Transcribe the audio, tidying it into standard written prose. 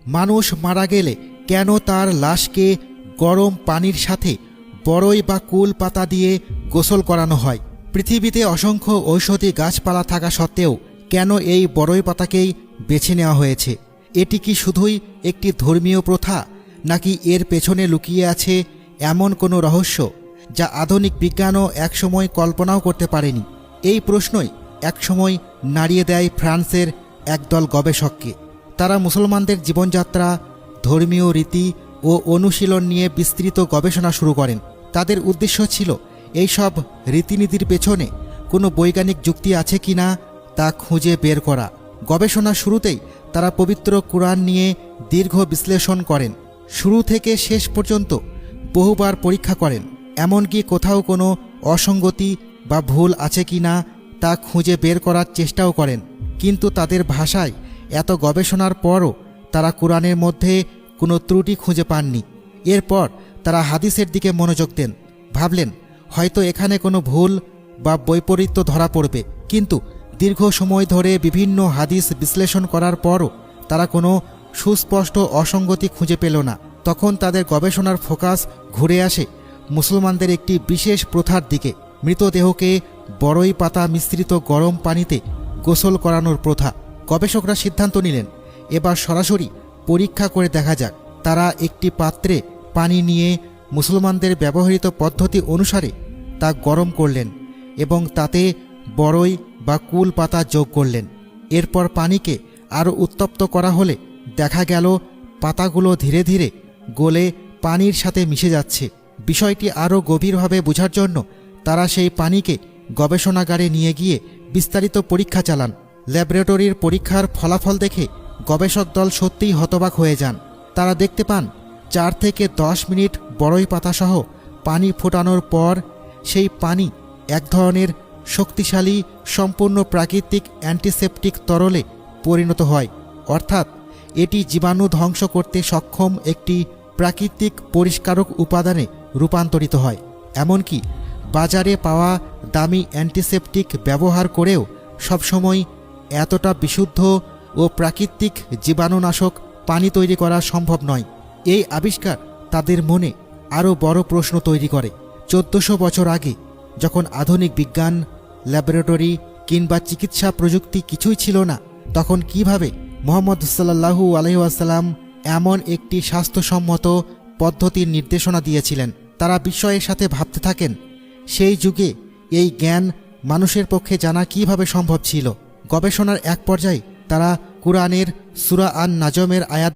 মানুষ মারা গেলে কেন তার লাশকে গরম পানির সাথে বড়ই বা কুল পাতা দিয়ে গোসল করানো হয়? পৃথিবীতে অসংখ্য ঔষধি গাছপালা থাকা সত্ত্বেও কেন এই বড়ই পাতাকেই বেছে নেওয়া হয়েছে? এটি কি শুধুই একটি ধর্মীয় প্রথা, নাকি এর পেছনে লুকিয়ে আছে এমন কোনো রহস্য যা আধুনিক বিজ্ঞানও একসময় কল্পনাও করতে পারেনি? এই প্রশ্নই একসময় নাড়িয়ে দেয় ফ্রান্সের একদল গবেষককে। তারা মুসলমানদের জীবনযাত্রা, ধর্মীয় রীতি ও অনুশীলন নিয়ে বিস্তৃত গবেষণা শুরু করেন। তাদের উদ্দেশ্য ছিল এইসব রীতিনীতির পেছনে কোনো বৈজ্ঞানিক যুক্তি আছে কি না তা খুঁজে বের করা। গবেষণা শুরুতেই তারা পবিত্র কুরআন নিয়ে দীর্ঘ বিশ্লেষণ করেন। শুরু থেকে শেষ পর্যন্ত বহুবার পরীক্ষা করেন, এমনকি কোথাও কোনো অসঙ্গতি বা ভুল আছে কি না তা খুঁজে বের করার চেষ্টাও করেন। কিন্তু তাদের ভাষায় এত গবেষণার পরও তারা কুরআনের মধ্যে কোনো ত্রুটি খুঁজে পাননি। এরপর তারা হাদিসের দিকে মনোযোগ দেন। ভাবলেন হয়তো এখানে কোনো ভুল বা বৈপরীত্য ধরা পড়বে। কিন্তু দীর্ঘ সময় ধরে বিভিন্ন হাদিস বিশ্লেষণ করার পরও তারা কোনো সুস্পষ্ট অসঙ্গতি খুঁজে পেল না। তখন তাদের গবেষণার ফোকাস ঘুরে আসে মুসলমানদের একটি বিশেষ প্রথার দিকে, মৃতদেহকে বড়ই পাতা মিশ্রিত গরম পানিতে গোসল করানোর প্রথা। গবেষকরা সিদ্ধান্ত নিলেন এবার সরাসরি পরীক্ষা করে দেখা যাক। তারা একটি পাত্রে পানি নিয়ে মুসলমানদের ব্যবহৃত পদ্ধতি অনুসারে তা গরম করলেন এবং তাতে বড়ই বা কুল পাতা যোগ করলেন। এরপর পানিকে আরও উত্তপ্ত করা হলে দেখা গেল পাতাগুলো ধীরে ধীরে গলে পানির সাথে মিশে যাচ্ছে। বিষয়টি আরও গভীরভাবে বোঝার জন্য তারা সেই পানিকে গবেষণাগারে নিয়ে গিয়ে বিস্তারিত পরীক্ষা চালান। ল্যাবরেটরির পরীক্ষার ফলাফল দেখে গবেষক দল সত্যিই হতবাক হয়ে যান। তারা দেখতে পান 4 থেকে 10 মিনিট বড়ই পাতাসহ পানি ফোটানোর পর সেই পানি এক ধরনের শক্তিশালী, সম্পূর্ণ প্রাকৃতিক অ্যান্টিসেপটিক তরলে পরিণত হয়। অর্থাৎ এটি জীবাণু ধ্বংস করতে সক্ষম একটি প্রাকৃতিক পরিষ্কারক উপাদানে রূপান্তরিত হয়। এমনকি বাজারে পাওয়া দামি অ্যান্টিসেপটিক ব্যবহার করেও সবসময় এতটা বিশুদ্ধ ও প্রাকৃতিক জীবাণুনাশক পানি তৈরি করা সম্ভব নয়। এই আবিষ্কার তাদের মনে আরও বড় প্রশ্ন তৈরি করে। 1400 বছর আগে, যখন আধুনিক বিজ্ঞান, ল্যাবরেটরি কিংবা চিকিৎসা প্রযুক্তি কিছুই ছিল না, তখন কিভাবে মুহাম্মদ সাল্লাল্লাহু আলাইহি ওয়াসাল্লাম এমন একটি স্বাস্থ্যসম্মত পদ্ধতির নির্দেশনা দিয়েছিলেন? তারা বিস্ময়ের সাথে ভাবতে থাকেন সেই যুগে এই জ্ঞান মানুষের পক্ষে জানা কিভাবে সম্ভব ছিল। গবেষণার এক পর্যায়ে তারা কুরআনের সূরা আন-নাজমের আয়াত